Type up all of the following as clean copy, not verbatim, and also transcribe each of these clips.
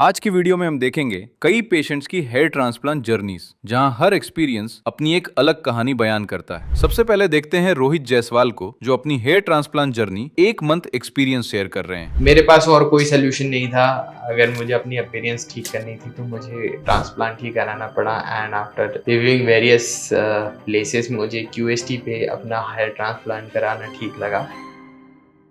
आज की वीडियो में हम देखेंगे कई पेशेंट्स की हेयर ट्रांसप्लांट जर्नीज, जहां हर एक्सपीरियंस अपनी एक अलग कहानी बयान करता है। सबसे पहले देखते हैं रोहित जायसवाल को, जो अपनी hair transplant journey 1 month experience share कर रहे हैं। मेरे पास और कोई सोल्यूशन नहीं था। अगर मुझे अपनी अपीयरेंस ठीक करनी थी तो मुझे ट्रांसप्लांट ही कराना पड़ा। And after reviewing various places मुझे क्यूएसटी पे अपना हेयर ट्रांसप्लांट कराना ठीक लगा।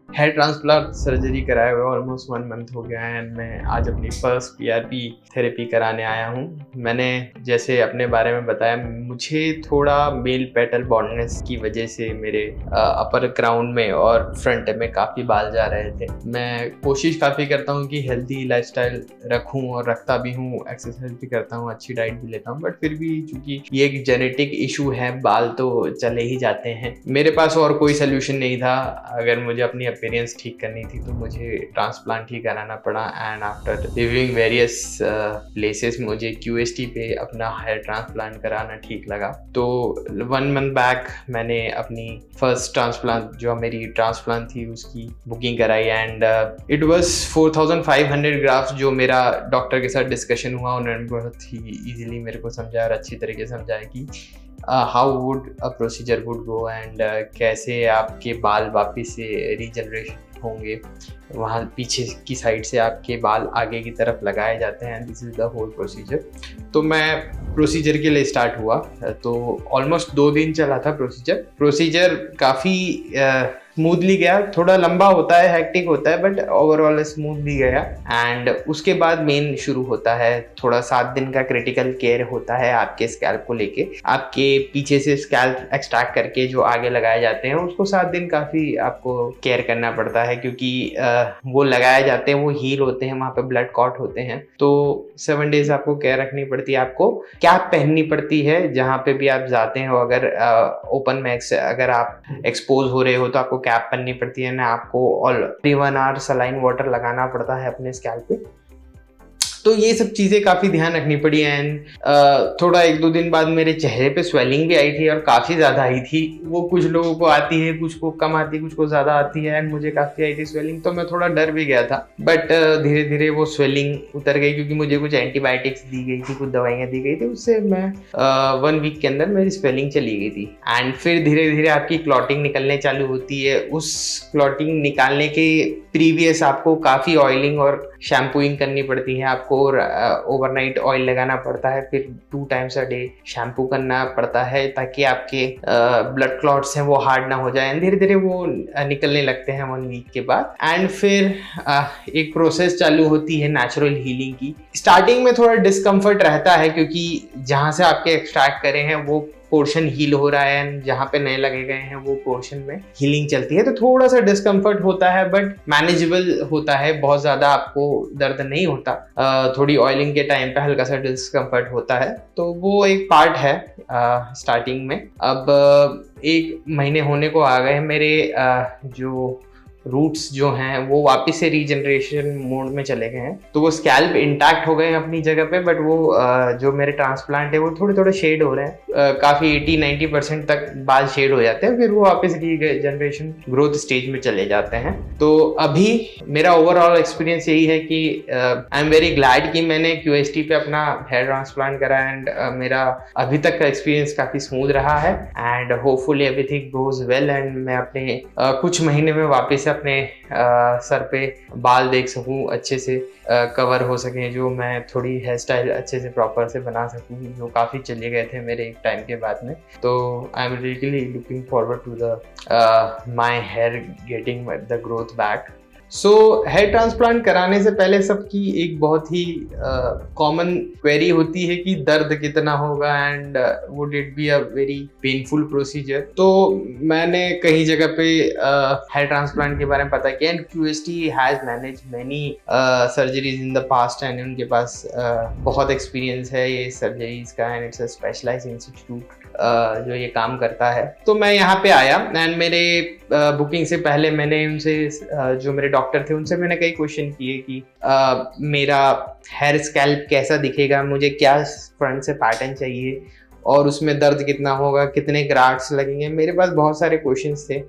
हेयर ट्रांसप्लांट सर्जरी कराए हुए ऑलमोस्ट 1 मंथ हो गया है एंड मैं आज अपनी फर्स्ट पीआरपी थेरेपी कराने आया हूँ। मैंने जैसे अपने बारे में बताया, मुझे थोड़ा मेल पेटल बॉल्डनेस की वजह से मेरे अपर क्राउन में और फ्रंट में काफ़ी बाल जा रहे थे। मैं कोशिश काफ़ी करता हूँ कि हेल्दी लाइफस्टाइल रखूँ और रखता भी हूँ, एक्सरसाइज भी करता हूँ, अच्छी डाइट भी लेता हूँ, बट फिर भी चूंकि ये एक जेनेटिक इशू है, बाल तो चले ही जाते हैं। मेरे पास और कोई सोल्यूशन नहीं था। अगर मुझे अपनी अपीयरेंस ठीक करनी थी तो मुझे ट्रांसप्लांट ही कराना पड़ा। And after reviewing various places मुझे क्यूएसटी पे अपना हेयर ट्रांसप्लांट कराना ठीक लगा। तो 1 मंथ बैक मैंने अपनी फर्स्ट ट्रांसप्लांट, जो मेरी ट्रांसप्लांट थी, उसकी बुकिंग कराई एंड इट वाज 4500 ग्राफ्स। जो मेरा डॉक्टर के साथ डिस्कशन हुआ, उन्होंने बहुत ही ईजिली मेरे को समझाया और अच्छी तरीके से समझाया कि how would a procedure would go and कैसे आपके बाल वापिस से रीजनरेशन होंगे। वहाँ पीछे की साइड से आपके बाल आगे की तरफ लगाए जाते हैं। This is the whole procedure. तो मैं प्रोसीजर के लिए स्टार्ट हुआ तो ऑलमोस्ट 2 दिन चला था प्रोसीजर काफ़ी स्मूथली गया। थोड़ा लंबा होता है, हेक्टिक होता है, बट ओवरऑल स्मूथली गया। एंड उसके बाद मेन शुरू होता है, थोड़ा 7 दिन का क्रिटिकल केयर होता है आपके स्कैल्प को लेके। आपके पीछे से स्कैल्प एक्सट्रैक्ट करके जो आगे लगाए जाते हैं, उसको 7 दिन काफ़ी आपको केयर करना पड़ता है, क्योंकि वो लगाए जाते हैं, वो हील होते हैं, वहाँ पे ब्लड क्लॉट होते हैं। तो 7 डेज आपको केयर रखनी पड़ती है। आपको कैप पहननी पड़ती है जहाँ पे भी आप जाते हो। अगर ओपन में अगर आप एक्सपोज हो रहे हो तो आपको कैप पहननी पड़ती है ना। आपको ऑल 1 आवर सलाइन वाटर लगाना पड़ता है अपने स्कैल्प पे। तो ये सब चीज़ें काफ़ी ध्यान रखनी पड़ी। एंड थोड़ा 1-2 दिन बाद मेरे चेहरे पे स्वेलिंग भी आई थी और काफ़ी ज़्यादा आई थी। वो कुछ लोगों को आती है, कुछ को कम आती है, कुछ को ज़्यादा आती है, एंड मुझे काफ़ी आई थी स्वेलिंग। तो मैं थोड़ा डर भी गया था, बट धीरे धीरे वो स्वेलिंग उतर गई, क्योंकि मुझे कुछ एंटीबायोटिक्स दी गई थी, कुछ दवाइयाँ दी गई थी। उससे मैं 1 वीक के अंदर मेरी स्वेलिंग चली गई थी। एंड फिर धीरे धीरे आपकी क्लॉटिंग निकलने चालू होती है। उस क्लॉटिंग निकालने के प्रीवियस आपको काफ़ी ऑयलिंग और शैम्पूइंग करनी पड़ती है। आपको ओवरनाइट ऑयल लगाना पड़ता है, फिर 2 टाइम्स अ डे शैम्पू करना पड़ता है, ताकि आपके ब्लड क्लॉट्स हैं वो हार्ड ना हो जाए। धीरे धीरे वो निकलने लगते हैं 1 वीक के बाद। एंड फिर एक प्रोसेस चालू होती है नेचुरल हीलिंग की। स्टार्टिंग में थोड़ा डिस्कम्फर्ट रहता है, क्योंकि जहाँ से आपके एक्सट्रैक्ट करे हैं वो पोर्शन हील हो रहा है, एंड जहाँ पे नए लगे गए हैं वो पोर्शन में हीलिंग चलती है। तो थोड़ा सा डिस्कम्फर्ट होता है, बट मैनेजेबल होता है। बहुत ज़्यादा आपको दर्द नहीं होता। थोड़ी ऑयलिंग के टाइम पे हल्का सा डिस्कम्फर्ट होता है, तो वो एक पार्ट है स्टार्टिंग में। अब 1 महीने होने को आ गए, मेरे जो रूट्स जो हैं वो वापस से रीजनरेशन मोड में चले गए हैं। तो वो स्कैल्प इंटैक्ट हो गए हैं अपनी जगह पे, बट वो जो मेरे ट्रांसप्लांट है वो थोड़े थोड़े शेड हो रहे हैं। काफ़ी 80-90% तक बाल शेड हो जाते हैं, फिर वो वापस रीजनरेशन ग्रोथ स्टेज में चले जाते हैं। तो अभी मेरा ओवरऑल एक्सपीरियंस यही है कि आई एम वेरी ग्लैड कि मैंने क्यूएसटी पे अपना हेयर ट्रांसप्लांट करा। एंड मेरा अभी तक का एक्सपीरियंस काफ़ी स्मूथ रहा है, and hopefully everything goes well, and मैं अपने कुछ महीने में वापस अपने सर पे बाल देख सकूं, अच्छे से कवर हो सकें, जो मैं थोड़ी हेयर स्टाइल अच्छे से प्रॉपर से बना सकूं, जो काफ़ी चले गए थे मेरे एक टाइम के बाद में। तो I am really looking forward to the my hair getting the growth back. So hair transplant कराने से पहले सबकी एक बहुत ही कॉमन क्वेरी होती है कि दर्द कितना होगा, and would it be a very painful procedure. तो मैंने कई जगह पे हेयर ट्रांसप्लांट के बारे में पता किया, and QST has manage many surgeries in the past, and उनके पास बहुत एक्सपीरियंस है ये सर्जरीज का, and it's a specialised institute जो ये काम करता है। तो मैं यहाँ पे आया, एंड मेरे बुकिंग से पहले मैंने उनसे जो मेरे डॉक्टर थे उनसे मैंने कई क्वेश्चन किए कि मेरा हेयर स्कैल्प कैसा दिखेगा, मुझे क्या फ्रंट से पैटर्न चाहिए, और उसमें दर्द कितना होगा, कितने ग्राफ्ट्स लगेंगे। मेरे पास बहुत सारे क्वेश्चंस थे,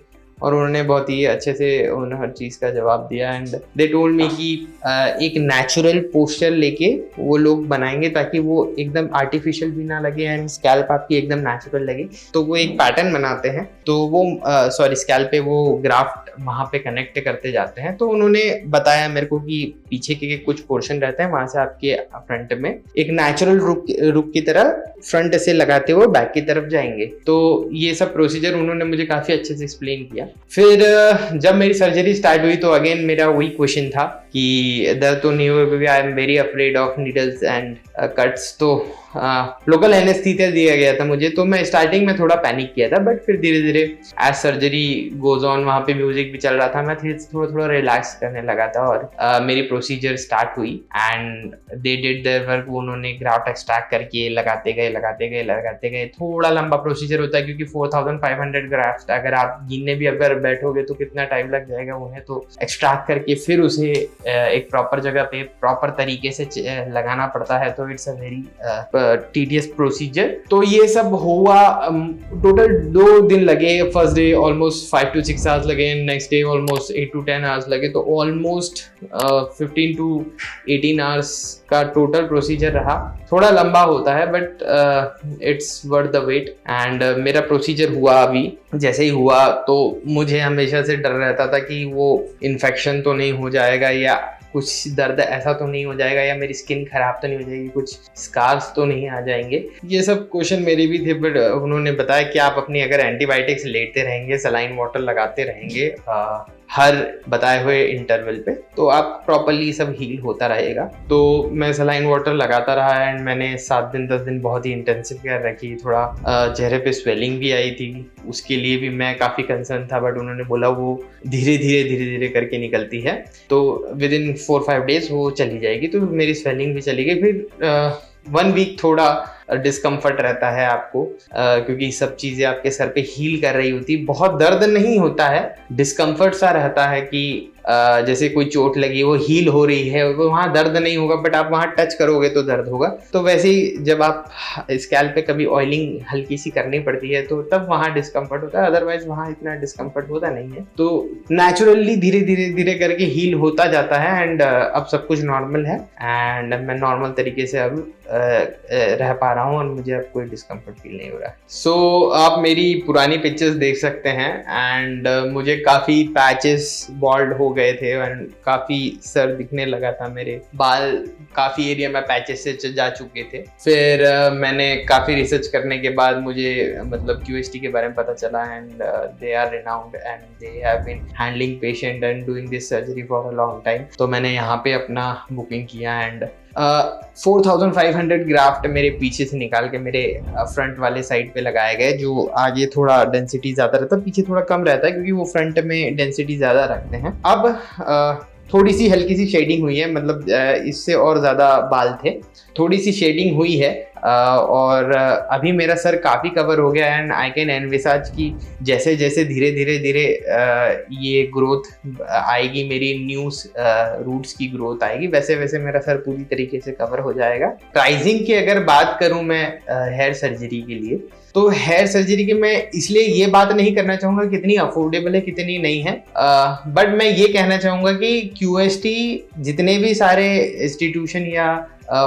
और उन्होंने बहुत ही अच्छे से उन हर चीज़ का जवाब दिया एंड दे टोल्ड मी कि एक नेचुरल पोस्चर लेके वो लोग बनाएंगे ताकि वो एकदम आर्टिफिशियल भी ना लगे एंड स्कैल्प आपकी एकदम नेचुरल लगे। तो वो एक पैटर्न बनाते हैं, तो वो स्कैल्प पे वो ग्राफ्ट वहाँ पे कनेक्ट करते जाते हैं। तो उन्होंने बताया मेरे को कि पीछे के कुछ पोर्शन रहते हैं, वहां से आपके फ्रंट में एक नेचुरल रुक की तरह फ्रंट से लगाते हुए बैक की तरफ जाएंगे। तो ये सब प्रोसीजर उन्होंने मुझे काफी अच्छे से एक्सप्लेन किया। फिर जब मेरी सर्जरी स्टार्ट हुई तो अगेन मेरा वही क्वेश्चन था कि दर्द तो नहीं हुआ क्योंकि I am very afraid of needles and cuts. तो लोकल एनेस्थीसिया दिया गया था मुझे, तो मैं स्टार्टिंग में थोड़ा पैनिक किया था, बट फिर धीरे धीरे एज सर्जरी गोज ऑन, वहाँ पे म्यूजिक भी चल रहा था, मैं थोड़ा थोड़ा रिलैक्स करने लगा था और मेरी प्रोसीजर स्टार्ट हुई and they did their work. उन्होंने ग्राफ्ट एक्सट्रैक्ट करके लगाते गए। थोड़ा लंबा प्रोसीजर होता है क्योंकि 4500 ग्राफ्ट अगर आप गिनने भी अगर बैठोगे तो कितना टाइम लग जाएगा उन्हें तो एक्सट्रैक्ट करके फिर उसे एक प्रॉपर जगह पे प्रॉपर तरीके से लगाना पड़ता है। तो it's a very tedious procedure. तो ये सब हुआ, टोटल 2 दिन लगे। First day almost 5 to 6 hours लगे, next day almost 8 to 10 hours लगे। तो ऑलमोस्ट 15 to 18 आवर्स का टोटल प्रोसीजर रहा। थोड़ा लंबा होता है but it's worth the wait and मेरा प्रोसीजर हुआ। अभी जैसे ही हुआ तो मुझे हमेशा से डर रहता था कि वो इन्फेक्शन तो नहीं हो जाएगा या कुछ दर्द ऐसा तो नहीं हो जाएगा या मेरी स्किन खराब तो नहीं हो जाएगी, कुछ स्कार्स तो नहीं आ जाएंगे। ये सब क्वेश्चन मेरे भी थे, बट उन्होंने बताया कि आप अपनी अगर एंटीबायोटिक्स लेते रहेंगे, सलाइन वाटर लगाते रहेंगे हर बताए हुए इंटरवल पे, तो आप प्रॉपरली सब हील होता रहेगा। तो मैं सलाइन वाटर लगाता रहा एंड मैंने 7 दिन 10 दिन बहुत ही इंटेंसिव केयर रखी। थोड़ा चेहरे पे स्वेलिंग भी आई थी, उसके लिए भी मैं काफ़ी कंसर्न था, बट उन्होंने बोला वो धीरे धीरे करके निकलती है, तो विद इन 4-5 डेज वो चली जाएगी। तो मेरी स्वेलिंग भी चली गई। फिर 1 वीक थोड़ा डिस्कम्फर्ट रहता है आपको क्योंकि सब चीज़ें आपके सर पे हील कर रही होती। बहुत दर्द नहीं होता है, डिस्कम्फर्ट सा रहता है कि जैसे कोई चोट लगी वो हील हो रही है, वहाँ दर्द नहीं होगा बट आप वहाँ टच करोगे तो दर्द होगा। तो वैसे ही जब आप स्कैल्प पे कभी ऑयलिंग हल्की सी करनी पड़ती है तो तब वहाँ डिस्कम्फर्ट होता है, अदरवाइज वहाँ इतना डिस्कम्फर्ट होता नहीं है। तो नेचुरली धीरे करके हील होता जाता है एंड अब सब कुछ नॉर्मल है एंड मैं नॉर्मल तरीके से अब रह पा रहा हूँ और मुझे अब कोई डिस्कम्फर्ट फील नहीं हो रहा है। सो आप मेरी पुरानी पिक्चर्स देख सकते हैं एंड मुझे काफ़ी पैचेस बॉल्ड हो गए थे एंड काफ़ी सर दिखने लगा था, मेरे बाल काफ़ी एरिया में पैचेस से जा चुके थे। फिर मैंने काफ़ी रिसर्च करने के बाद मुझे मतलब QST के बारे में पता चला and they are renowned and they have been handling patient and doing this surgery for a long time. तो मैंने यहाँ पे अपना बुकिंग किया एंड 4500 ग्राफ्ट मेरे पीछे से निकाल के मेरे फ्रंट वाले साइड पे लगाए गए, जो आगे थोड़ा डेंसिटी ज़्यादा रहता है, पीछे थोड़ा कम रहता है क्योंकि वो फ्रंट में डेंसिटी ज़्यादा रखते हैं। अब थोड़ी सी हल्की सी शेडिंग हुई है, मतलब इससे और ज़्यादा बाल थे, थोड़ी सी शेडिंग हुई है और अभी मेरा सर काफ़ी कवर हो गया एंड आई कैन एनविसाज कि जैसे जैसे धीरे धीरे ये ग्रोथ आएगी, मेरी न्यू रूट्स की ग्रोथ आएगी, वैसे वैसे मेरा सर पूरी तरीके से कवर हो जाएगा। प्राइसिंग की अगर बात करूं मैं हेयर सर्जरी के लिए, तो हेयर सर्जरी की मैं इसलिए ये बात नहीं करना चाहूँगा कितनी अफोर्डेबल है कितनी नहीं है, बट मैं ये कहना चाहूँगा कि QST जितने भी सारे इंस्टीट्यूशन या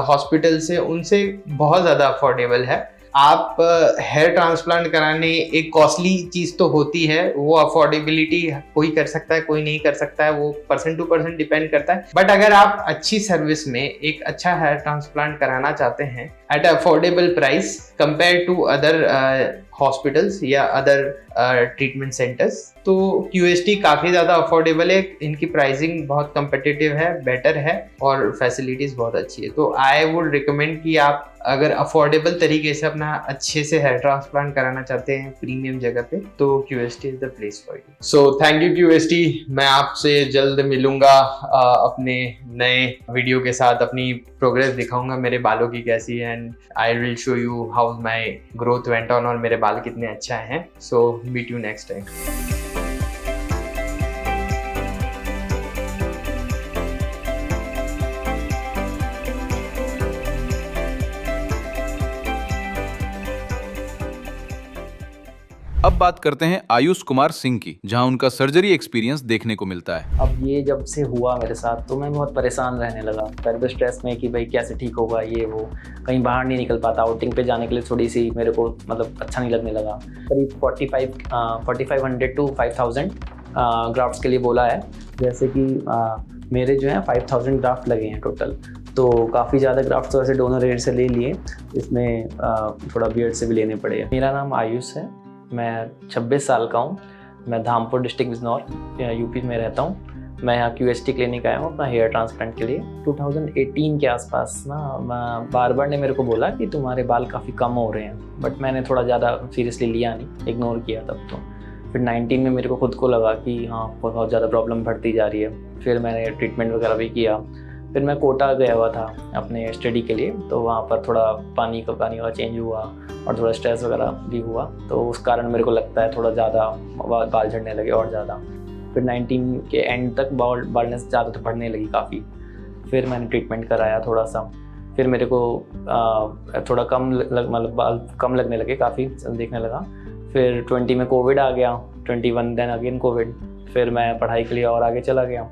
हॉस्पिटल से उनसे बहुत ज़्यादा अफोर्डेबल है। आप हेयर ट्रांसप्लांट कराने एक कॉस्टली चीज़ तो होती है, वो अफोर्डेबिलिटी कोई कर सकता है कोई नहीं कर सकता है, वो पर्सन टू पर्सन डिपेंड करता है। बट अगर आप अच्छी सर्विस में एक अच्छा हेयर ट्रांसप्लांट कराना चाहते हैं at affordable price compare to other hospitals या अदर ट्रीटमेंट सेंटर्स, तो QST काफ़ी ज़्यादा अफोर्डेबल है, इनकी प्राइसिंग बहुत कम्पिटिटिव है, बेटर है और फैसिलिटीज़ बहुत अच्छी है। तो आई वुड रिकमेंड कि आप अगर अफोर्डेबल तरीके से अपना अच्छे से हेयर ट्रांसप्लांट कराना चाहते हैं प्रीमियम जगह पे, तो QST is the place for you. So thank you QST। मैं आपसे जल्द मिलूंगा अपने नए वीडियो के साथ, अपनी प्रोग्रेस दिखाऊंगा मेरे बालों की कैसी है and I will show you how my growth went on और मेरे बाल कितने अच्छा हैं। So meet you next time. अब बात करते हैं आयुष कुमार सिंह की, जहां उनका सर्जरी एक्सपीरियंस देखने को मिलता है। अब ये जब से हुआ मेरे साथ तो मैं बहुत परेशान रहने लगा, पहले तो स्ट्रेस में कि भाई कैसे ठीक होगा, ये वो कहीं बाहर नहीं निकल पाता, आउटिंग पे जाने के लिए थोड़ी सी मेरे को मतलब अच्छा नहीं लगने लगा। करीब 4500 to 5000 ग्राफ्ट्स के लिए बोला है, जैसे कि मेरे जो है 5000 ग्राफ्ट लगे हैं टोटल, तो काफ़ी ज़्यादा ग्राफ्ट तो ऐसे डोनर रेट से ले लिए, इसमें थोड़ा बीएड से भी लेने पड़े। मेरा नाम आयुष है, मैं 26 साल का हूँ, मैं धामपुर डिस्ट्रिक्ट बिजनौर यूपी में रहता हूँ। मैं यहाँ QST क्लिनिक आया हूँ अपना हेयर ट्रांसप्लांट के लिए। 2018 के आसपास ना बार ने मेरे को बोला कि तुम्हारे बाल काफ़ी कम हो रहे हैं, बट मैंने थोड़ा ज़्यादा सीरियसली लिया नहीं, इग्नोर किया तब तो। फिर 19 में मेरे को खुद को लगा कि हाँ बहुत ज़्यादा प्रॉब्लम बढ़ती जा रही है, फिर मैंने ट्रीटमेंट वगैरह भी किया। फिर मैं कोटा गया हुआ था अपने स्टडी के लिए, तो वहाँ पर थोड़ा पानी का चेंज हुआ और थोड़ा स्ट्रेस वगैरह भी हुआ, तो उस कारण मेरे को लगता है थोड़ा ज़्यादा बाल झड़ने लगे और ज़्यादा। फिर 19 के एंड तक बालनेस ज़्यादा तो बढ़ने लगी काफ़ी। फिर मैंने ट्रीटमेंट कराया थोड़ा सा, फिर मेरे को थोड़ा मतलब बाल कम लगने लगे, काफ़ी देखने लगा। फिर 20 में कोविड आ गया, 21 देन अगेन कोविड। फिर मैं पढ़ाई के लिए और आगे चला गया।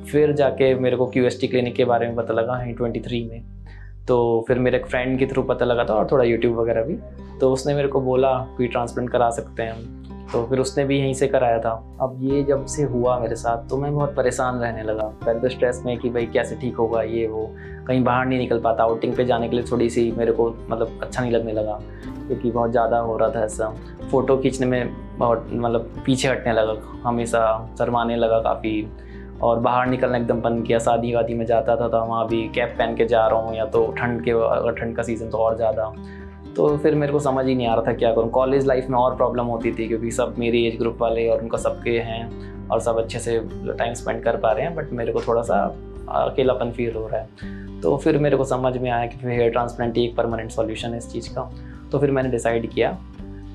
फिर जाके मेरे को QST क्लिनिक के बारे में पता लगा है 23 में, तो फिर मेरे एक फ्रेंड के थ्रू पता लगा था और थोड़ा यूट्यूब वगैरह भी, तो उसने मेरे को बोला कि ट्रांसप्लांट करा सकते हैं हम, तो फिर उसने भी यहीं से कराया था। अब ये जब से हुआ मेरे साथ तो मैं बहुत परेशान रहने लगा, पहले तो स्ट्रेस में कि भाई कैसे ठीक होगा, ये वो कहीं बाहर नहीं निकल पाता, आउटिंग पे जाने के लिए थोड़ी सी मेरे को मतलब अच्छा नहीं लगने लगा, क्योंकि बहुत ज़्यादा हो रहा था ऐसा। फ़ोटो खींचने में बहुत मतलब पीछे हटने लगा, हमेशा शर्माने लगा काफ़ी, और बाहर निकलना एकदम बंद किया। शादी वादी में जाता था तो वहाँ भी कैप पहन के जा रहा हूँ, या तो अगर ठंड का सीज़न तो और ज़्यादा। तो फिर मेरे को समझ ही नहीं आ रहा था क्या करूँ। कॉलेज लाइफ में और प्रॉब्लम होती थी, क्योंकि सब मेरी एज ग्रुप वाले और उनका सबके हैं और सब अच्छे से टाइम स्पेंड कर पा रहे हैं, बट मेरे को थोड़ा सा अकेलापन फील हो रहा है। तो फिर मेरे को समझ में आया कि फिर हेयर ट्रांसप्लांट एक परमानेंट सॉल्यूशन है इस चीज़ का। तो फिर मैंने डिसाइड किया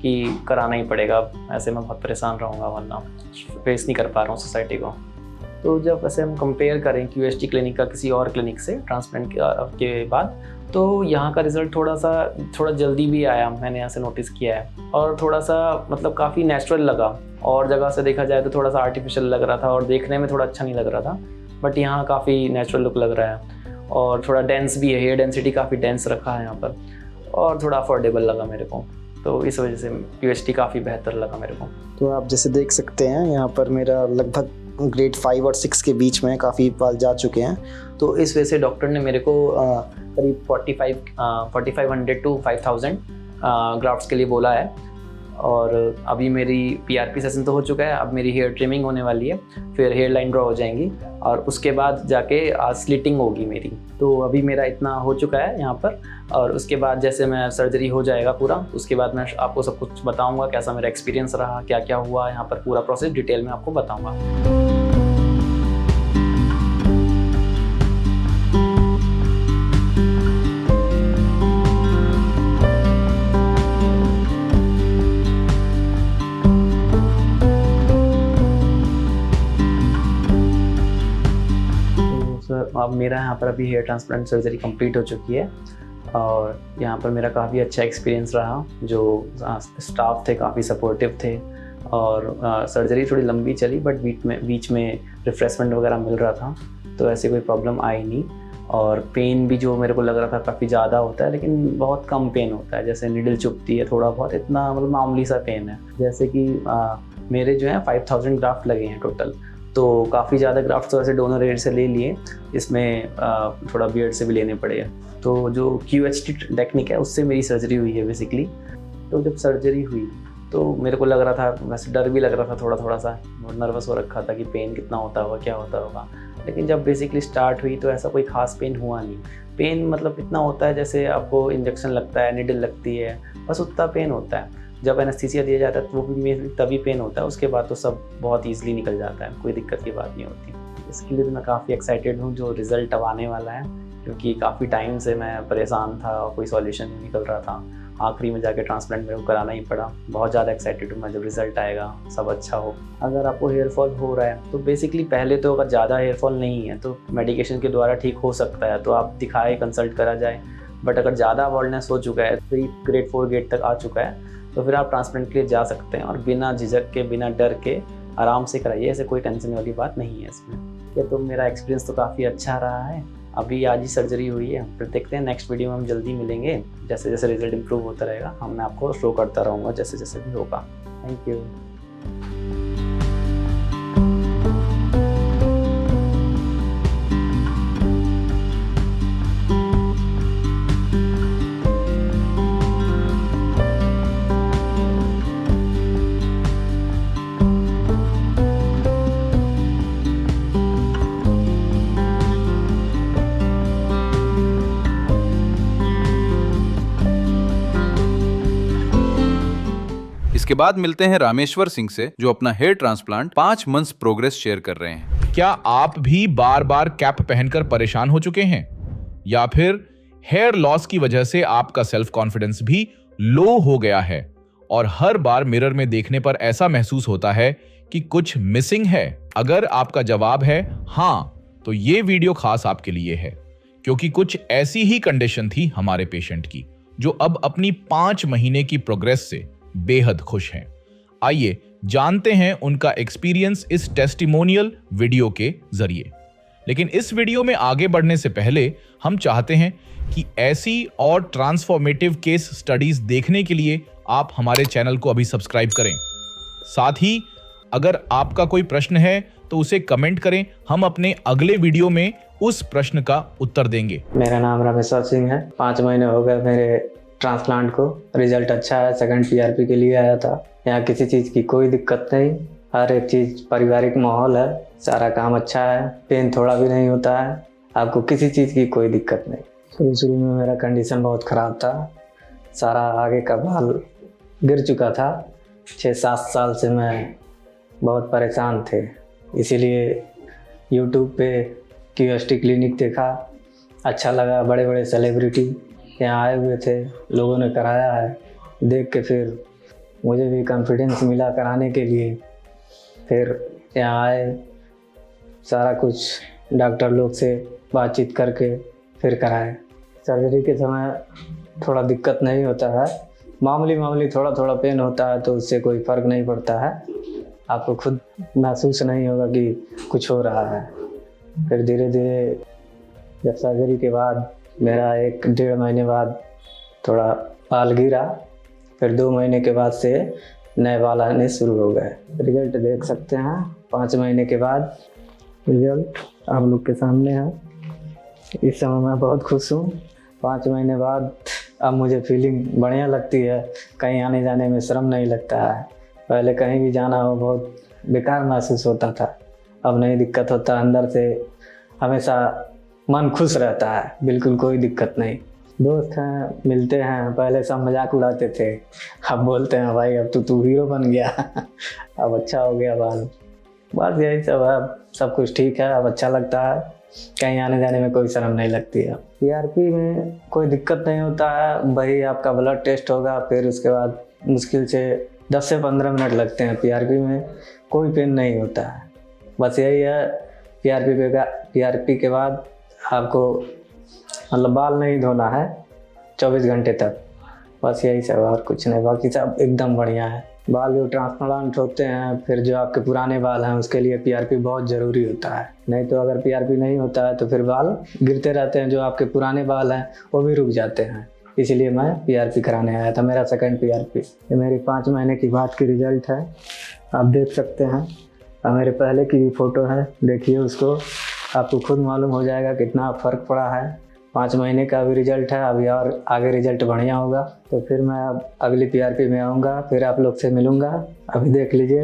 कि कराना ही पड़ेगा, ऐसे मैं बहुत परेशान रहूँगा, वरना फेस नहीं कर पा रहा हूँ सोसाइटी को। तो जब ऐसे हम कंपेयर करें QST क्लिनिक का किसी और क्लिनिक से ट्रांसप्लांट के बाद, तो यहाँ का रिज़ल्ट थोड़ा जल्दी भी आया, मैंने यहाँ से नोटिस किया है, और थोड़ा सा मतलब काफ़ी नेचुरल लगा। और जगह से देखा जाए तो थोड़ा सा आर्टिफिशियल लग रहा था और देखने में थोड़ा अच्छा नहीं लग रहा था, बट यहाँ काफ़ी नेचुरल लुक लग रहा है, और थोड़ा डेंस भी है, हेयर डेंसिटी काफ़ी डेंस रखा है यहाँ पर, और थोड़ा अफोर्डेबल लगा मेरे को। तो इस वजह से QST काफ़ी बेहतर लगा मेरे को। तो आप जैसे देख सकते हैं यहाँ पर मेरा लगभग ग्रेड 5 और 6 के बीच में काफ़ी बाल जा चुके हैं। तो इस वजह से डॉक्टर ने मेरे को करीब 4500 to 5000 ग्राफ्ट्स के लिए बोला है, और अभी मेरी PRP सेशन तो हो चुका है, अब मेरी हेयर ट्रिमिंग होने वाली है, फिर हेयर लाइन ड्रॉ हो जाएंगी, और उसके बाद जाके स्लिटिंग होगी मेरी। तो अभी मेरा इतना हो चुका है यहाँ पर, और उसके बाद जैसे मैं सर्जरी हो जाएगा पूरा, उसके बाद मैं आपको सब कुछ बताऊँगा, कैसा मेरा एक्सपीरियंस रहा, क्या क्या हुआ यहाँ पर, पूरा प्रोसेस डिटेल में आपको बताऊँगा। अब मेरा यहाँ पर अभी हेयर ट्रांसप्लांट सर्जरी कंप्लीट हो चुकी है, और यहाँ पर मेरा काफ़ी अच्छा एक्सपीरियंस रहा। जो स्टाफ थे काफ़ी सपोर्टिव थे, और सर्जरी थोड़ी लंबी चली, बट बीच में रिफ्रेशमेंट वगैरह मिल रहा था, तो ऐसे कोई प्रॉब्लम आई नहीं। और पेन भी जो मेरे को लग रहा था काफ़ी ज़्यादा होता है, लेकिन बहुत कम पेन होता है, जैसे नीडल चुभती है थोड़ा बहुत, इतना मतलब मामूली सा पेन है। जैसे कि मेरे जो है 5000 ग्राफ्ट लगे हैं टोटल, तो काफ़ी ज़्यादा ग्राफ्ट तो ऐसे डोनर रेट से ले लिए, इसमें थोड़ा बीएड से भी लेने पड़े। तो जो QHT टेक्निक है उससे मेरी सर्जरी हुई है बेसिकली। तो जब सर्जरी हुई तो मेरे को लग रहा था, वैसे डर भी लग रहा था, थोड़ा सा नर्वस हो रखा था कि पेन कितना होता होगा, क्या होता होगा। लेकिन जब बेसिकली स्टार्ट हुई तो ऐसा कोई ख़ास पेन हुआ नहीं। पेन मतलब इतना होता है जैसे आपको इंजेक्शन लगता है, निडल लगती है, बस उतना पेन होता है। जब एनेस्थीसिया दिया जाता है तो वो भी तभी पेन होता है, उसके बाद तो सब बहुत ईजिली निकल जाता है, कोई दिक्कत की बात नहीं होती। इसके लिए तो मैं काफ़ी एक्साइटेड हूँ जो रिज़ल्ट अब आने वाला है, क्योंकि काफ़ी टाइम से मैं परेशान था और कोई सॉल्यूशन नहीं निकल रहा था। आखिरी में जाके ट्रांसप्लांट मेरे को कराना ही पड़ा। बहुत ज़्यादा एक्साइटेड हूँ मैं, जब रिज़ल्ट आएगा सब अच्छा हो। अगर आपको हेयर फॉल हो रहा है तो बेसिकली पहले तो अगर ज़्यादा हेयर फॉल नहीं है तो मेडिकेशन के द्वारा ठीक हो सकता है, तो आप दिखाए, कंसल्ट करा जाए। बट अगर ज़्यादा बॉल्डनेस हो चुका है, तो ग्रेड 4 ग्रेड तक आ चुका है, तो फिर आप ट्रांसप्लांट के लिए जा सकते हैं और बिना झिझक के, बिना डर के आराम से कराइए। ऐसे कोई टेंशन वाली बात नहीं है इसमें। तो मेरा एक्सपीरियंस तो काफ़ी अच्छा रहा है। अभी आज ही सर्जरी हुई है, फिर देखते हैं नेक्स्ट वीडियो में हम जल्दी मिलेंगे। जैसे जैसे रिजल्ट इंप्रूव होता रहेगा मैं आपको शो करता रहूँगा जैसे जैसे भी होगा। Thank you. इसके बाद मिलते हैं रामेश्वर सिंह से, जो अपना hair transplant 5 months progress share कर रहे हैं। क्या आप भी बार बार कैप पहनकर परेशान हो चुके हैं, या फिर हेयर लॉस की वजह से आपका सेल्फ कॉन्फिडेंस भी लो हो गया है और हर बार मिरर में देखने पर ऐसा महसूस होता है कि कुछ मिसिंग है? अगर आपका जवाब है हाँ, तो ये वीडियो खास आपके लिए है, क्योंकि कुछ ऐसी ही कंडीशन थी हमारे पेशेंट की, जो अब अपनी 5 महीने की प्रोग्रेस से बेहद खुश हैं। आइए जानते हैं उनका एक्सपीरियंस इस टेस्टिमोनियल वीडियो के जरिए। लेकिन इस वीडियो में आगे बढ़ने से पहले हम चाहते हैं कि ऐसी और ट्रांसफॉर्मेटिव केस स्टडीज देखने के लिए आप हमारे चैनल को अभी सब्सक्राइब करें। साथ ही अगर आपका कोई प्रश्न है तो उसे कमेंट करें, हम अपने अगले वीडियो में उस प्रश्न का उत्तर देंगे। मेरा नाम रामेश्वर सिंह है। 5 महीने हो गए मेरे ट्रांसप्लांट को। रिजल्ट अच्छा है। सेकंड पीआरपी के लिए आया था। यहाँ किसी चीज़ की कोई दिक्कत नहीं। हर एक चीज़, पारिवारिक माहौल है, सारा काम अच्छा है, पेन थोड़ा भी नहीं होता है, आपको किसी चीज़ की कोई दिक्कत नहीं। शुरू में मेरा कंडीशन बहुत ख़राब था। सारा आगे का बाल गिर चुका था। 6-7 साल से मैं बहुत परेशान थे। इसीलिए यूट्यूब पे QST क्लिनिक देखा, अच्छा लगा। बड़े बड़े सेलिब्रिटी यहाँ आए हुए थे, लोगों ने कराया है। देख के फिर मुझे भी कॉन्फिडेंस मिला कराने के लिए। फिर यहाँ आए, सारा कुछ डॉक्टर लोग से बातचीत करके फिर कराए। सर्जरी के समय थोड़ा दिक्कत नहीं होता है, मामूली थोड़ा थोड़ा पेन होता है, तो उससे कोई फ़र्क नहीं पड़ता है। आपको खुद महसूस नहीं होगा कि कुछ हो रहा है। फिर धीरे धीरे जब सर्जरी के बाद मेरा 1-1.5 महीने बाद थोड़ा बाल गिरा, फिर 2 महीने के बाद से नए बाल आने शुरू हो गए। रिजल्ट देख सकते हैं 5 महीने के बाद। रिजल्ट आप लोग के सामने है। इस समय मैं बहुत खुश हूँ। 5 महीने बाद अब मुझे फीलिंग बढ़िया लगती है। कहीं आने जाने में शर्म नहीं लगता है। पहले कहीं भी जाना हो बहुत बेकार महसूस होता था, अब नहीं दिक्कत होता। अंदर से हमेशा मन खुश रहता है, बिल्कुल कोई दिक्कत नहीं। दोस्त हैं, मिलते हैं, पहले सब मजाक उड़ाते थे, अब बोलते हैं भाई अब तो तू हीरो बन गया अब अच्छा हो गया बाल। बस यही सब है, सब कुछ ठीक है, अब अच्छा लगता है। कहीं आने जाने में कोई शर्म नहीं लगती है। पीआरपी में कोई दिक्कत नहीं होता है। वही आपका ब्लड टेस्ट होगा, फिर उसके बाद मुश्किल से 10 से 15 मिनट लगते हैं। पीआरपी में कोई पेन नहीं होता है। बस यही है, पीआरपी के बाद आपको मतलब बाल नहीं धोना है 24 घंटे तक। बस यही सब, और कुछ नहीं। बाकी सब एकदम बढ़िया है। बाल जो ट्रांसप्लांट होते हैं, फिर जो आपके पुराने बाल हैं, उसके लिए पीआरपी बहुत ज़रूरी होता है। नहीं तो अगर पीआरपी नहीं होता है तो फिर बाल गिरते रहते हैं। जो आपके पुराने बाल हैं वो भी रुक जाते हैं। इसलिए मैं पीआरपी कराने आया था। मेरा सेकंड पीआरपी। ये मेरी 5 महीने की बाद की रिजल्ट है, आप देख सकते हैं। और मेरे पहले की भी फ़ोटो है, देखिए उसको, आपको खुद मालूम हो जाएगा कितना फ़र्क पड़ा है। 5 महीने का भी रिजल्ट है। अभी और आगे रिजल्ट बढ़िया होगा तो फिर मैं अब अगली पीआरपी में आऊँगा, फिर आप लोग से मिलूँगा। अभी देख लीजिए,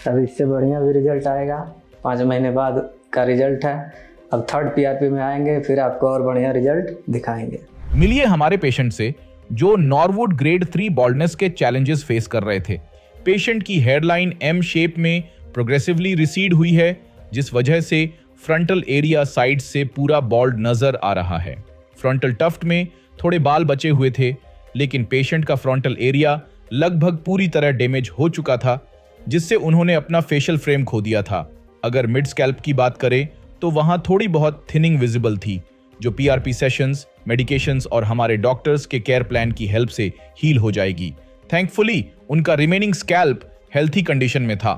अभी इससे बढ़िया भी रिजल्ट आएगा। 5 महीने बाद का रिजल्ट है। अब थर्ड पीआरपी में आएंगे, फिर आपको और बढ़िया रिजल्ट दिखाएंगे। मिलिए हमारे पेशेंट से जो नॉरवुड ग्रेड 3 बॉल्डनेस के चैलेंजेस फेस कर रहे थे। पेशेंट की हेयरलाइन एम शेप में प्रोग्रेसिवली रिसीड हुई है, जिस वजह से फ्रंटल एरिया साइड से पूरा बॉल्ड नजर आ रहा है। फ्रंटल टफ्ट में थोड़े बाल बचे हुए थे, लेकिन पेशेंट का फ्रंटल एरिया लगभग पूरी तरह डैमेज हो चुका था, जिससे उन्होंने अपना फेशियल फ्रेम खो दिया था। अगर मिड स्कैल्प की बात करें तो वहां थोड़ी बहुत थिनिंग विजिबल थी, जो पीआरपी सेशंस, मेडिकेशंस और हमारे डॉक्टर्स के केयर प्लान की हेल्प से हील हो जाएगी। थैंकफुली उनका रिमेनिंग स्कैल्प हेल्थी कंडीशन में था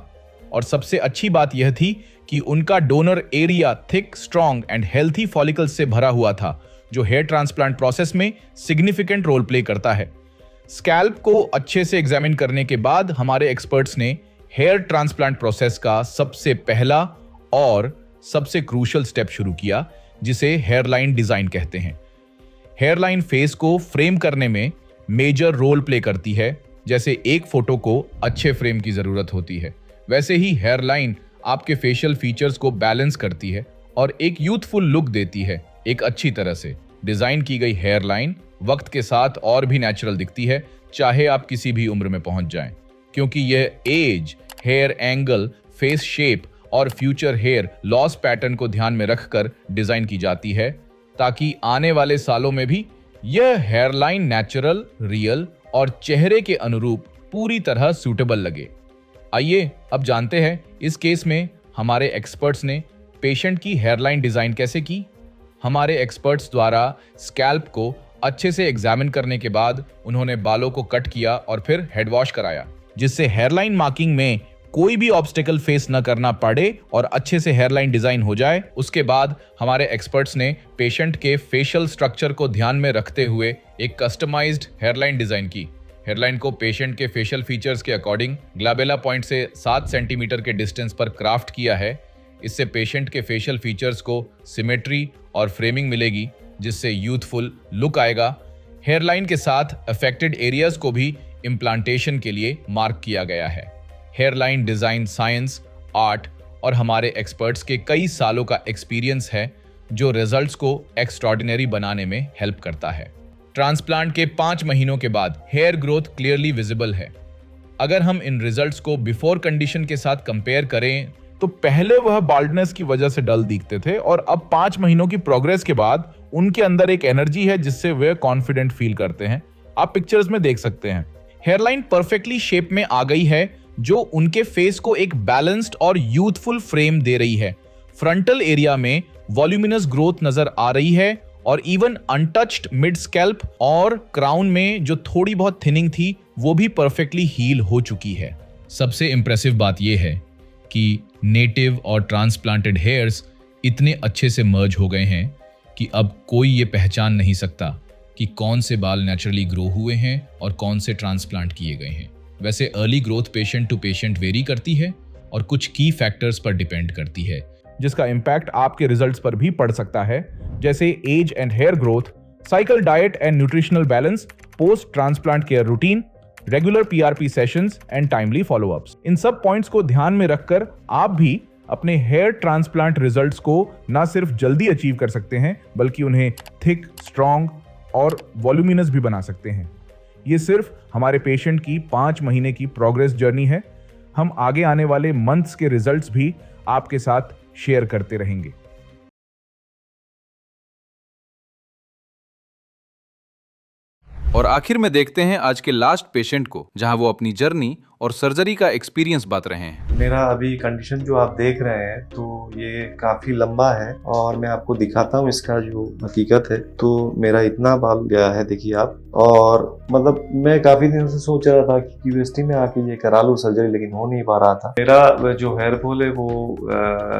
और सबसे अच्छी बात यह थी कि उनका donor area thick, strong and healthy follicles से भरा हुआ था, जो हेयर ट्रांसप्लांट प्रोसेस में सिग्निफिकेंट रोल प्ले करता है। स्कैल्प को अच्छे से एग्जामिन करने के बाद हमारे एक्सपर्ट्स ने हेयर ट्रांसप्लांट प्रोसेस का सबसे पहला और सबसे क्रूशियल स्टेप शुरू किया, जिसे हेयरलाइन डिजाइन कहते हैं। हेयरलाइन फेस को फ्रेम करने में मेजर रोल प्ले करती है। जैसे एक फोटो को अच्छे फ्रेम की जरूरत होती है, वैसे ही हेयरलाइन आपके फेशियल फीचर्स को बैलेंस करती है और एक यूथफुल लुक देती है। एक अच्छी तरह से डिजाइन की गई हेयरलाइन वक्त के साथ और भी नेचुरल दिखती है, चाहे आप किसी भी उम्र में पहुंच जाएं, क्योंकि यह age, hair angle, face shape और फ्यूचर हेयर लॉस पैटर्न को ध्यान में रखकर डिजाइन की जाती है, ताकि आने वाले सालों में भी यह हेयरलाइन नेचुरल, रियल और चेहरे के अनुरूप पूरी तरह सूटेबल लगे। आइए अब जानते हैं इस केस में हमारे एक्सपर्ट्स ने पेशेंट की हेयरलाइन डिजाइन कैसे की। हमारे एक्सपर्ट्स द्वारा स्कैल्प को अच्छे से एग्जामिन करने के बाद उन्होंने बालों को कट किया और फिर हेड वॉश कराया, जिससे हेयरलाइन मार्किंग में कोई भी ऑब्स्टेकल फेस न करना पड़े और अच्छे से हेयरलाइन डिजाइन हो जाए। उसके बाद हमारे एक्सपर्ट्स ने पेशेंट के फेशियल स्ट्रक्चर को ध्यान में रखते हुए एक कस्टमाइज्ड हेयरलाइन डिजाइन की। हेयरलाइन को पेशेंट के फेशियल फीचर्स के अकॉर्डिंग ग्लैबेला पॉइंट से 7 सेंटीमीटर के डिस्टेंस पर क्राफ्ट किया है। इससे पेशेंट के फेशियल फीचर्स को सिमेट्री और फ्रेमिंग मिलेगी, जिससे यूथफुल लुक आएगा। हेयरलाइन के साथ अफेक्टेड एरियाज को भी इम्प्लांटेशन के लिए मार्क किया गया है। हेयरलाइन डिजाइन साइंस, आर्ट और हमारे एक्सपर्ट्स के कई सालों का एक्सपीरियंस है, जो रिजल्ट्स को एक्स्ट्रॉर्डिनरी बनाने में हेल्प करता है। ट्रांसप्लांट के 5 महीनों के बाद हेयर ग्रोथ क्लियरली विजिबल है। अगर हम इन रिजल्ट्स को बिफोर कंडीशन के साथ कंपेयर करें तो पहले वह बाल्डनेस की वजह से डल दिखते थे और अब 5 महीनों की प्रोग्रेस के बाद उनके अंदर एक एनर्जी है जिससे वे कॉन्फिडेंट फील करते हैं। आप पिक्चर्स में देख सकते हैं हेयरलाइन परफेक्टली शेप में आ गई है, जो उनके फेस को एक बैलेंस्ड और यूथफुल फ्रेम दे रही है। फ्रंटल एरिया में वॉल्यूमिनस ग्रोथ नजर आ रही है और इवन अनटच्ड मिड स्कैल्प और क्राउन में जो थोड़ी बहुत थिनिंग थी वो भी परफेक्टली हील हो चुकी है। सबसे इंप्रेसिव बात यह है कि नेटिव और ट्रांसप्लांटेड हेयर्स इतने अच्छे से मर्ज हो गए हैं कि अब कोई ये पहचान नहीं सकता कि कौन से बाल नेचुरली ग्रो हुए हैं और कौन से ट्रांसप्लांट किए गए हैं। वैसे early growth patient to patient vary करती है और कुछ की फैक्टर्स पर डिपेंड करती है, जिसका इम्पैक्ट आपके रिजल्ट्स पर भी पड़ सकता है, जैसे age and hair growth, cycle diet and nutritional balance, post transplant care routine, regular PRP sessions and timely followups. इन सब पॉइंट्स को ध्यान में रखकर आप भी अपने हेयर ट्रांसप्लांट रिजल्ट्स को न सिर्फ जल्दी अचीव कर सकते हैं, बल्कि उन्हें थिक, स्ट्रॉन्ग और वॉल्यूमिनस भी बना सकते हैं। ये सिर्फ हमारे पेशेंट की 5 महीने की प्रोग्रेस जर्नी है। हम आगे आने वाले मंथ्स के रिजल्ट्स भी आपके साथ शेयर करते रहेंगे। और आखिर में देखते हैं आज के लास्ट पेशेंट को, जहां वो अपनी जर्नी और सर्जरी का एक्सपीरियंस बात रहे हैं। मेरा अभी कंडीशन जो आप देख रहे हैं तो ये काफ़ी लंबा है और मैं आपको दिखाता हूँ इसका जो हकीकत है। तो मेरा इतना बाल गया है, देखिए आप। और मतलब मैं काफ़ी दिनों से सोच रहा था कि यूनिवर्सिटी में आके ये करा लूँ सर्जरी, लेकिन हो नहीं पा रहा था। मेरा जो हेयर फॉल है वो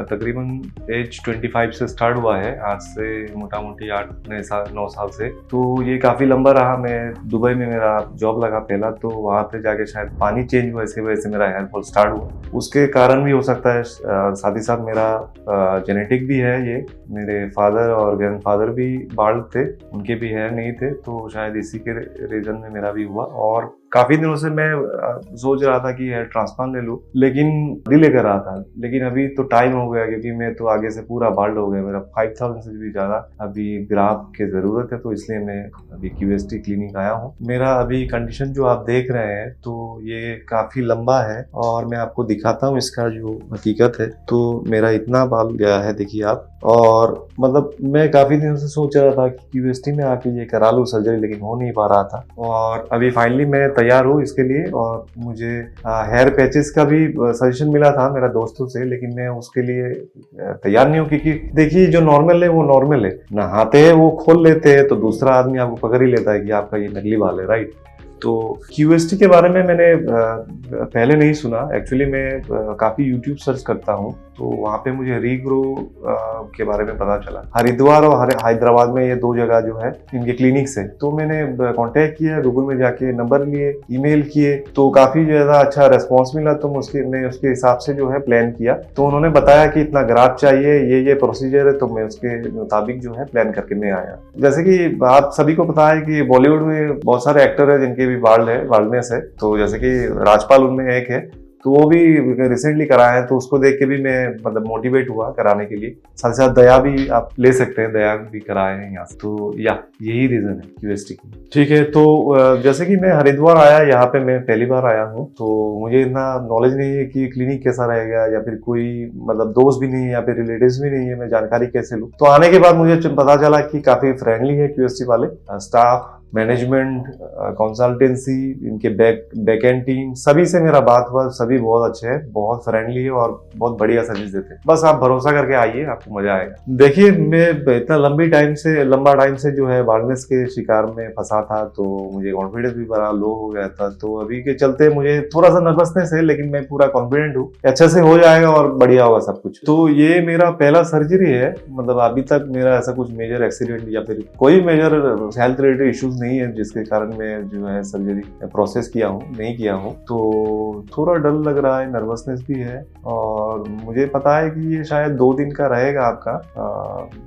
तकरीबन एज 25 से स्टार्ट हुआ है, आज से मोटा मोटी 8-9 साल से। तो ये काफ़ी लंबा रहा। मैं दुबई में मेरा जॉब लगा पहला, तो वहाँ पे जाके शायद पानी चेंज हुआ, इसकी वजह से मेरा हेयर फॉल स्टार्ट हुआ। उसके कारण भी हो सकता है, साथ ही साथ मेरा जेनेटिक भी है। ये मेरे फादर और ग्रैंडफादर भी बाल्ड थे, उनके भी हेयर नहीं थे, तो शायद इसी के रीजन में मेरा भी हुआ। और काफ़ी दिनों से मैं सोच रहा था कि हेयर ट्रांसप्लांट ले लूँ, लेकिन डिले कर रहा था। लेकिन अभी तो टाइम हो गया, क्योंकि मैं तो आगे से पूरा बाल्ड हो गया। मेरा 5000 से भी ज़्यादा अभी ग्राफ की ज़रूरत है, तो इसलिए मैं अभी क्यूएसटी क्लिनिक आया हूँ। मेरा अभी कंडीशन जो आप देख रहे हैं तो ये काफ़ी लंबा है और मैं आपको दिखाता हूँ इसका जो हकीकत है। तो मेरा इतना बाल गया है, देखिए आप। और मतलब मैं काफ़ी दिनों से सोच रहा था कि क्यूएसटी में आके ये करा लूँ सर्जरी, लेकिन हो नहीं पा रहा था। और अभी फाइनली मैं तैयार हूँ इसके लिए। और मुझे हेयर पैचेस का भी सजेशन मिला था मेरा दोस्तों से, लेकिन मैं उसके लिए तैयार नहीं हूँ, क्योंकि देखिए जो नॉर्मल है वो नॉर्मल है। नहाते हैं वो खोल लेते हैं, तो दूसरा आदमी आपको पकड़ ही लेता है कि आपका ये नकली बाल है, राइट। तो QST के बारे में मैंने पहले नहीं सुना। एक्चुअली मैं काफ़ी यूट्यूब सर्च करता हूँ, तो वहाँ पे मुझे रीग्रो के बारे में पता चला। हरिद्वार और हैदराबाद में ये 2 जगह जो है इनके क्लिनिक्स है। तो मैंने कांटेक्ट किया, गूगल में जाके नंबर लिए, ईमेल किए, तो काफ़ी ज़्यादा अच्छा रेस्पॉन्स मिला। तो मैं उसके हिसाब से जो है प्लान किया। तो उन्होंने बताया कि इतना ग्राफ चाहिए, ये प्रोसीजर है, तो मैं उसके मुताबिक जो है प्लान करके मैं आया। जैसे कि आप सभी को पता है कि बॉलीवुड में बहुत सारे एक्टर है जिनके भी बाल्डनेस है। तो जैसे कि राजपाल उनमें एक है, तो वो भी रिसेंटली कराया है, तो उसको देख के भी मैं मतलब मोटिवेट हुआ कराने के लिए। साथ ही साथ दया भी आप ले सकते हैं, दया भी कराए हैं यहाँ से। तो यही रीजन है QST की। ठीक है, तो जैसे कि मैं हरिद्वार आया, यहाँ पे मैं पहली बार आया हूँ, तो मुझे इतना नॉलेज नहीं है कि क्लिनिक कैसा रहेगा, या फिर कोई मतलब दोस्त भी नहीं है या फिर रिलेटिव्स भी नहीं है, मैं जानकारी कैसे लूँ। तो आने के बाद मुझे पता चला कि काफी फ्रेंडली है QST वाले, स्टाफ, मैनेजमेंट, कंसल्टेंसी, इनके बैक एंड टीम, सभी से मेरा बात हुआ, सभी बहुत अच्छे हैं, बहुत फ्रेंडली है और बहुत बढ़िया सर्विस देते हैं। बस आप भरोसा करके आइए, आपको मजा आएगा। देखिए, मैं इतना लंबा टाइम से जो है बाल्डनेस के शिकार में फंसा था, तो मुझे कॉन्फिडेंस भी बड़ा लो हो गया था। तो अभी के चलते मुझे थोड़ा सा नर्वसनेस है, लेकिन मैं पूरा कॉन्फिडेंट हूँ, अच्छे से हो जाएगा और बढ़िया होगा सब कुछ। तो ये मेरा पहला सर्जरी है, मतलब अभी तक मेरा ऐसा कुछ मेजर एक्सीडेंट या फिर कोई मेजर हेल्थ रिलेटेड इश्यूज नहीं है जिसके कारण मैं जो है सर्जरी प्रोसेस नहीं किया हूँ। तो थोड़ा डर लग रहा है, नर्वसनेस भी है, और मुझे पता है कि ये शायद 2 दिन का रहेगा आपका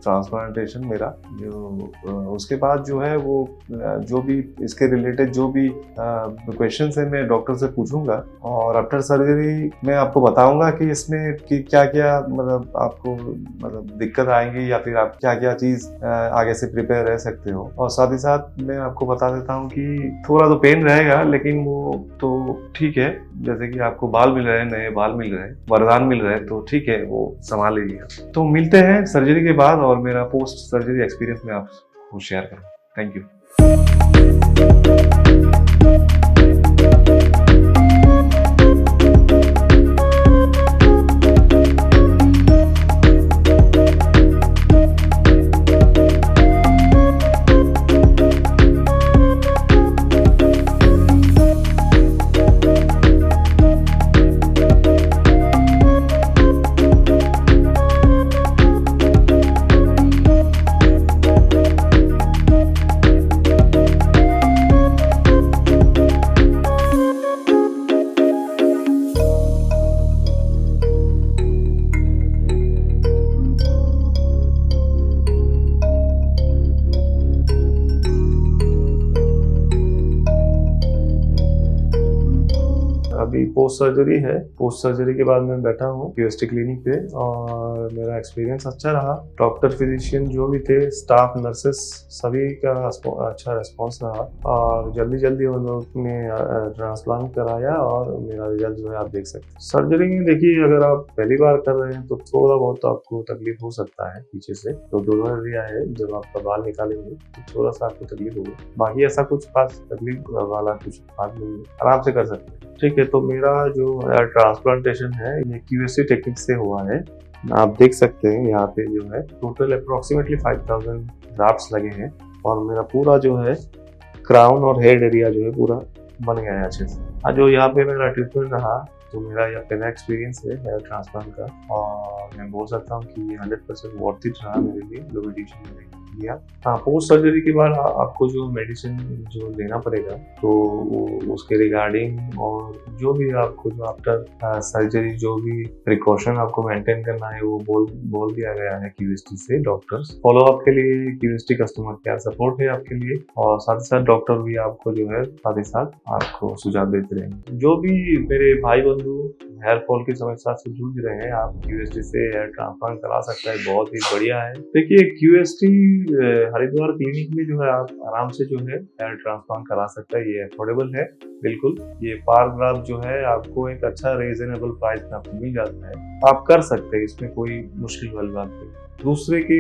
ट्रांसप्लांटेशन मेरा। जो उसके बाद जो है वो जो भी इसके रिलेटेड जो भी क्वेश्चन है मैं डॉक्टर से पूछूंगा, और आफ्टर सर्जरी मैं आपको बताऊंगा कि इसमें कि क्या क्या मतलब आपको मतलब दिक्कत आएंगी, या फिर आप क्या क्या चीज आगे से प्रिपेयर रह सकते हो। और साथ ही साथ मैं आपको बता देता हूँ कि थोड़ा तो पेन रहेगा, लेकिन वो तो ठीक है। जैसे कि आपको बाल मिल रहे हैं, नए बाल मिल रहे हैं, वरदान मिल रहे हैं, तो ठीक है, वो संभाल लीजिएगा। तो मिलते हैं सर्जरी के बाद, और मेरा पोस्ट सर्जरी एक्सपीरियंस मैं आपको शेयर करूँ। Thank you. अभी पोस्ट सर्जरी है। पोस्ट सर्जरी के बाद मैं बैठा हूँ QST क्लिनिक पे, और मेरा एक्सपीरियंस अच्छा रहा। डॉक्टर, फिजिशियन जो भी थे, स्टाफ, नर्सेस, सभी का अच्छा रिस्पॉन्स रहा, और जल्दी उन लोग ने ट्रांसप्लांट कराया, और मेरा रिजल्ट जो है आप देख सकते हैं। सर्जरी में देखिए, अगर आप पहली बार कर रहे हैं तो थोड़ा बहुत आपको तकलीफ हो सकता है पीछे से, तो डोनर एरिया है, जब आपका बाल निकालेंगे तो थोड़ा सा आपको तकलीफ होगी। बाकी ऐसा कुछ खास तकलीफ वाला कुछ बात नहीं है, आराम से कर सकते हैं। ठीक है, तो मेरा जो ट्रांसप्लांटेशन है ये QST टेक्निक से हुआ है। आप देख सकते हैं यहाँ पे जो है टोटल अप्रोक्सीमेटली 5000 ग्राफ्ट्स लगे हैं, और मेरा पूरा जो है क्राउन और हेड एरिया जो है पूरा बन गया है अच्छे से। जो यहाँ पे मेरा ट्रीटमेंट रहा, तो मेरा यह पहला एक्सपीरियंस है हेयर ट्रांसप्लांट का, और मैं बोल सकता हूँ कि 100% वर्थ इट रहा मेरे लिए, जो मेडिसिन मैंने लिया। हाँ, पोस्ट सर्जरी के बाद आपको जो मेडिसिन जो लेना पड़ेगा, तो उसके रिगार्डिंग, और जो भी आपको जो आफ्टर सर्जरी जो भी प्रिकॉशन आपको मेंटेन करना है, वो बोल दिया गया है QST से डॉक्टर्स। फॉलोअप के लिए QST कस्टमर केयर सपोर्ट है आपके लिए, और साथ ही साथ डॉक्टर भी आपको जो है साथ ही साथ आपको सुझाव देते रहेंगे। जो भी मेरे भाई बंधु हेयर फॉल की समस्या से जूझ रहे हैं, आप QST से हेयर ट्रांसप्लांट करा सकते हैं, बहुत ही बढ़िया है। देखिए, QST हरिद्वार क्लिनिक में जो है आप आराम से जो है हेयर ट्रांसप्लांट करा सकते हैं। ये अफोर्डेबल है बिल्कुल। ये पार ग्राफ जो है आपको एक अच्छा रीजनेबल प्राइस में आपको मिल जाता है, आप कर सकते हैं, इसमें कोई मुश्किल वाली बात नहीं। दूसरे के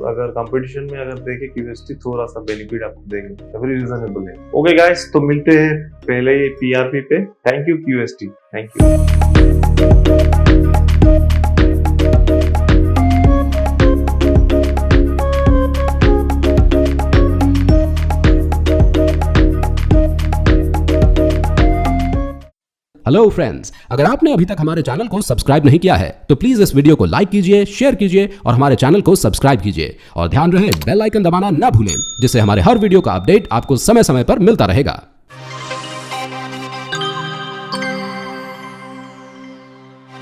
अगर कंपटीशन में अगर देखें QST थोड़ा सा बेनिफिट आपको देंगे, काफी रीजनेबल है। ओके गाइस, तो मिलते हैं पहले ही PRP पे। Thank you QST, thank you. Hello friends, अगर आपने अभी तक हमारे चैनल को सब्सक्राइब नहीं किया है तो प्लीज इस वीडियो को लाइक कीजिए, शेयर कीजिए और हमारे चैनल को सब्सक्राइब कीजिए और ध्यान रहे बेल आइकन दबाना ना भूलें, जिससे हमारे हर वीडियो का अपडेट आपको समय समय पर मिलता रहेगा।